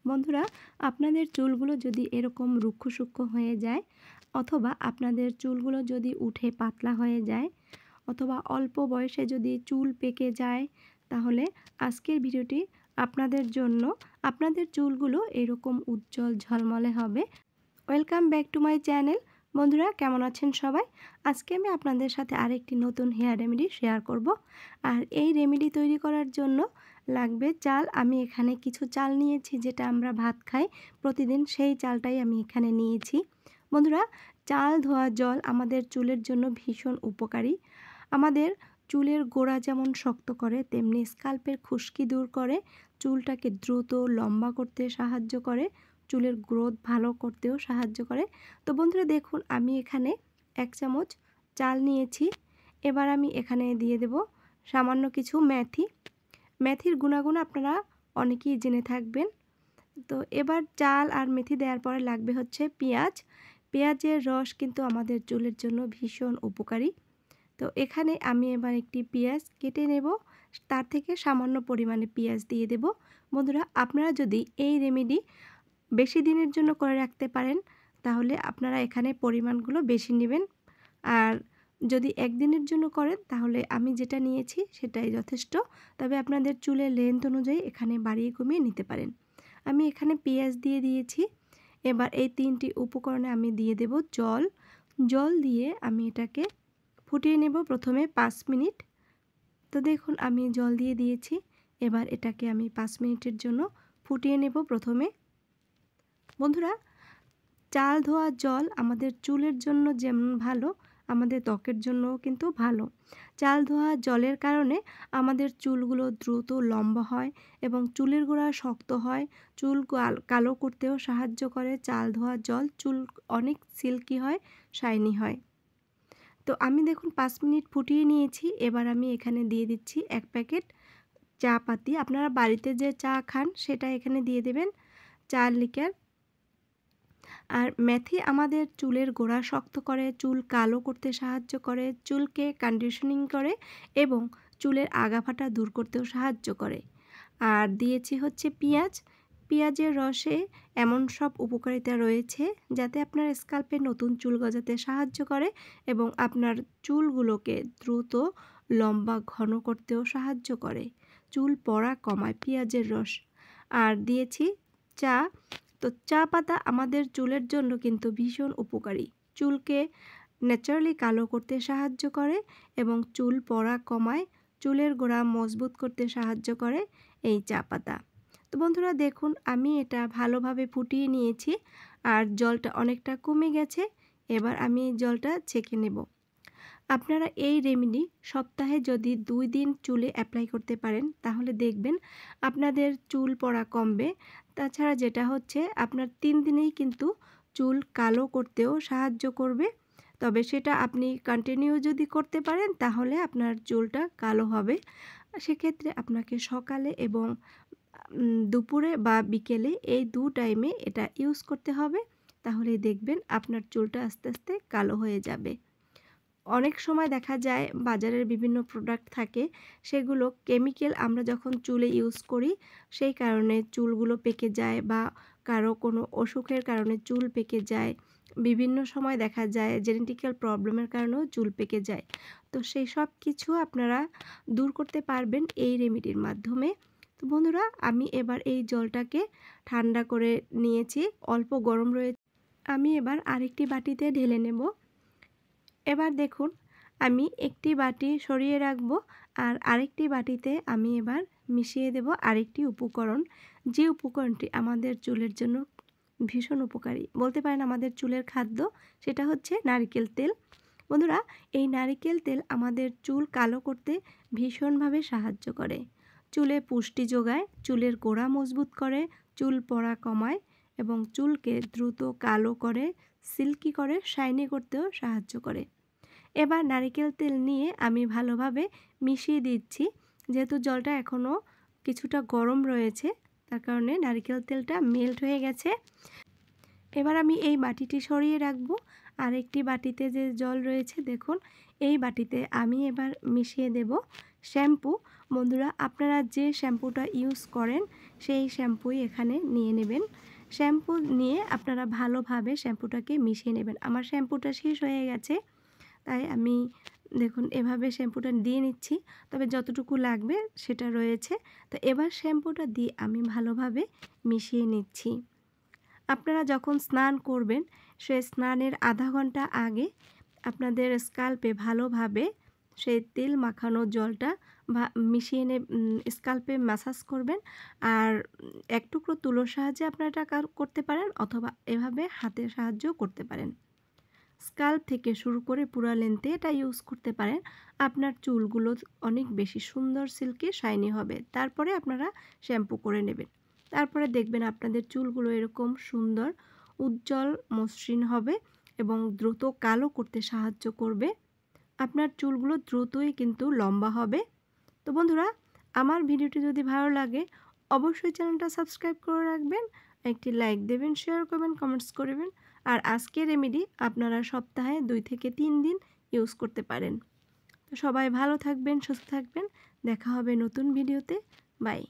বন্ধুরা, আপনাদের চুলগুলো যদি এরকম রুক্ষ-শুক্ষ হয়ে যায় অথবা আপনাদের চুলগুলো যদি উঠে পাতলা হয়ে যায় অথবা অল্প বয়সে যদি চুল পেকে যায়, তাহলে আজকের ভিডিওটি আপনাদের জন্য। আপনাদের চুলগুলো এরকম উজ্জ্বল ঝলমলে হবে। Welcome back to my channel. বন্ধুরা, কেমন আছেন সবাই? আজকে আমি আপনাদের সাথে আরেকটি নতুন হেয়ার রেমেডি শেয়ার করব। আর এই রেমেডি তৈরি করার জন্য লাগবে চাল। আমি এখানে কিছু চাল নিয়েছি, যেটা আমরা ভাত খাই প্রতিদিন, সেই চালটাই আমি এখানে নিয়েছি। বন্ধুরা, চাল ধোয়া জল আমাদের চুলের জন্য ভীষণ উপকারী। আমাদের চুলের গোড়া যেমন শক্ত করে, তেমনি স্কাল্পের খুশকি দূর করে, চুলটাকে দ্রুত লম্বা করতে সাহায্য করে, চুলের গ্রোথ ভালো করতেও সাহায্য করে। তো বন্ধুরা দেখুন, আমি এখানে 1 চামচ চাল নিয়েছি। এবার আমি এখানে দিয়ে দেব সামান্য কিছু মেথি। মেথির গুণাগুণ আপনারা অনেকেই জেনে থাকবেন। তো এবার চাল আর মেথি দেওয়ার পরে লাগবে হচ্ছে পেঁয়াজ। পেঁয়াজের রস কিন্তু আমাদের চুলের জন্য ভীষণ উপকারী। তো এখানে আমি এবার একটি পেঁয়াজ কেটে নেব, তার থেকে সামান্য পরিমাণে পেঁয়াজ দিয়ে দেব। বন্ধুরা, আপনারা যদি এই রেমেডি বেশি দিনের জন্য করে রাখতে পারেন, তাহলে আপনারা এখানে পরিমাণগুলো বেশি নেবেন। আর যদি একদিনের জন্য করেন, তাহলে আমি যেটা নিয়েছি সেটাই যথেষ্ট। তবে আপনাদের চুলের লেন্থ অনুযায়ী এখানে বাড়িয়ে কমিয়ে নিতে পারেন। আমি এখানে পেঁয়াজ দিয়ে দিয়েছি। এবার এই 3টি উপকরণে আমি দিয়ে দেব জল। জল দিয়ে আমি এটাকে ফুটিয়ে নেব প্রথমে 5 মিনিট। তো দেখুন, আমি জল দিয়ে দিয়েছি। এবার এটাকে আমি 5 মিনিটের জন্য ফুটিয়ে নেব প্রথমে। বন্ধুরা, চাল ধোয়া জল আমাদের চুলের জন্য যেমন ভালো, আমাদের ত্বকের জন্যও কিন্তু ভালো। চাল ধোয়া জলের কারণে আমাদের চুলগুলো দ্রুত লম্বা হয় এবং চুলের গোড়া শক্ত হয়। চুল কালো করতেও সাহায্য করে চাল ধোয়া জল। চুল অনেক সিল্কি হয়, শাইনি হয়। তো আমি দেখুন 5 মিনিট ফুটিয়ে নিয়েছি। এবার আমি এখানে দিয়ে দিচ্ছি 1 প্যাকেট চা পাতি। আপনারা বাড়িতে যে চা খান সেটা এখানে দিয়ে দেবেন, 4 লিটার। আর মেথি আমাদের চুলের গোড়া শক্ত করে, চুল কালো করতে সাহায্য করে, চুলকে কন্ডিশনিং করে এবং চুলের আগাফাটা দূর করতেও সাহায্য করে। আর দিয়েছি হচ্ছে পেঁয়াজ। পেঁয়াজের রসে এমন সব উপকারিতা রয়েছে যাতে আপনার স্কাল্পে নতুন চুল গজাতে সাহায্য করে এবং আপনার চুলগুলোকে দ্রুত লম্বা ঘন করতেও সাহায্য করে। চুল পড়া কমায় পেঁয়াজের রস। আর দিয়েছি চা। তো চা পাতা আমাদের চুলের জন্য কিন্তু ভীষণ উপকারী। চুলকে ন্যাচারালি কালো করতে সাহায্য করে এবং চুল পড়া কমায়, চুলের গোড়া মজবুত করতে সাহায্য করে এই চা পাতা। তো বন্ধুরা দেখুন, আমি এটা ভালোভাবে ফুটিয়ে নিয়েছি আর জলটা অনেকটা কমে গেছে। এবার আমি জলটা ছেঁকে নেব। আপনারা এই রেমেডি সপ্তাহে যদি 2 দিন চুলে অ্যাপ্লাই করতে পারেন, তাহলে দেখবেন আপনাদের চুল পড়া কমবে। তাছাড়া যেটা হচ্ছে, আপনার 3 দিনেই কিন্তু চুল কালো করতেও সাহায্য করবে। তবে সেটা আপনি কন্টিনিউ যদি করতে পারেন, তাহলে আপনার চুলটা কালো হবে। সেক্ষেত্রে আপনাকে সকালে এবং দুপুরে বা বিকেলে এই 2 টাইমে এটা ইউজ করতে হবে। তাহলেই দেখবেন আপনার চুলটা আস্তে আস্তে কালো হয়ে যাবে। অনেক সময় দেখা যায় বাজারের বিভিন্ন প্রোডাক্ট থাকে, সেগুলো কেমিক্যাল আমরা যখন চুলে ইউজ করি, সেই কারণে চুলগুলো পেকে যায় বা কারো কোনো অসুখের কারণে চুল পেকে যায়। বিভিন্ন সময় দেখা যায় জেনেটিক্যাল প্রবলেমের কারণেও চুল পেকে যায়। তো সেই সব কিছু আপনারা দূর করতে পারবেন এই রেমেডির মাধ্যমে। তো বন্ধুরা, আমি এবার এই জলটাকে ঠান্ডা করে নিয়েছি, অল্প গরম রয়েছে। আমি এবার আরেকটি বাটিতে ঢেলে নেব। এবার দেখুন, আমি একটি বাটি সরিয়ে রাখবো আর আরেকটি বাটিতে আমি এবার মিশিয়ে দেব আরেকটি উপকরণ, যে উপকরণটি আমাদের চুলের জন্য ভীষণ উপকারী, বলতে পারেন আমাদের চুলের খাদ্য। সেটা হচ্ছে নারকেল তেল। বন্ধুরা, এই নারকেল তেল আমাদের চুল কালো করতে ভীষণভাবে সাহায্য করে। চুলে পুষ্টি যোগায়, চুলের গোড়া মজবুত করে, চুল পড়া কমায় এবং চুলকে দ্রুত কালো করে, সিল্কি করে, শাইনি করতেও সাহায্য করে। এবার নারকেল তেল নিয়ে আমি ভালোভাবে মিশিয়ে দিচ্ছি। যেহেতু জলটা এখনও কিছুটা গরম রয়েছে, তার কারণে নারকেল তেলটা মেল্ট হয়ে গেছে। এবার আমি এই বাটিটি সরিয়ে রাখবো। আর একটি বাটিতে যে জল রয়েছে দেখুন, এই বাটিতে আমি এবার মিশিয়ে দেব শ্যাম্পু। বন্ধুরা আপনারা যে শ্যাম্পুটা ইউজ করেন সেই শ্যাম্পুই এখানে নিয়ে নেবেন। শ্যাম্পু নিয়ে আপনারা ভালোভাবে শ্যাম্পুটাকে মিশিয়ে নেবেন। আমার শ্যাম্পুটা শেষ হয়ে গেছে, তাই আমি দেখুন এভাবে শ্যাম্পুটা দিয়ে নিচ্ছি, তবে যতটুকু লাগবে সেটা রয়েছে। তো এবার শ্যাম্পুটা দিয়ে আমি ভালোভাবে মিশিয়ে নিচ্ছি। আপনারা যখন স্নান করবেন সেই স্নানের আধা ঘন্টা আগে আপনাদের স্কাল্পে ভালোভাবে সেই তেল মাখানো জলটা মিশিয়ে স্কাল্পে ম্যাসাজ করবেন। আর এক টুকরো তুলোর সাহায্যে আপনারা এটা করতে পারেন, অথবা এভাবে হাতের সাহায্যেও করতে পারেন। স্কাল্প থেকে শুরু করে পুরা লেন্থে এটা ইউজ করতে পারেন। আপনার চুলগুলো অনেক বেশি সুন্দর সিল্কি শাইনি হবে। তারপরে আপনারা শ্যাম্পু করে নেবেন। তারপরে দেখবেন আপনাদের চুলগুলো এরকম সুন্দর উজ্জ্বল মসৃণ হবে এবং দ্রুত কালো করতে সাহায্য করবে। আপনার চুলগুলো দ্রুতই কিন্তু লম্বা হবে। তো বন্ধুরা, আমার ভিডিওটি যদি ভালো লাগে অবশ্যই চ্যানেলটা সাবস্ক্রাইব করে রাখবেন, একটি লাইক দেবেন, শেয়ার করবেন, কমেন্টস করবেন। আর আজকের রেমেডি আপনারা সপ্তাহে 2 থেকে 3 দিন ইউজ করতে পারেন। তো সবাই ভালো থাকবেন, সুস্থ থাকবেন। দেখা হবে নতুন ভিডিওতে। বাই।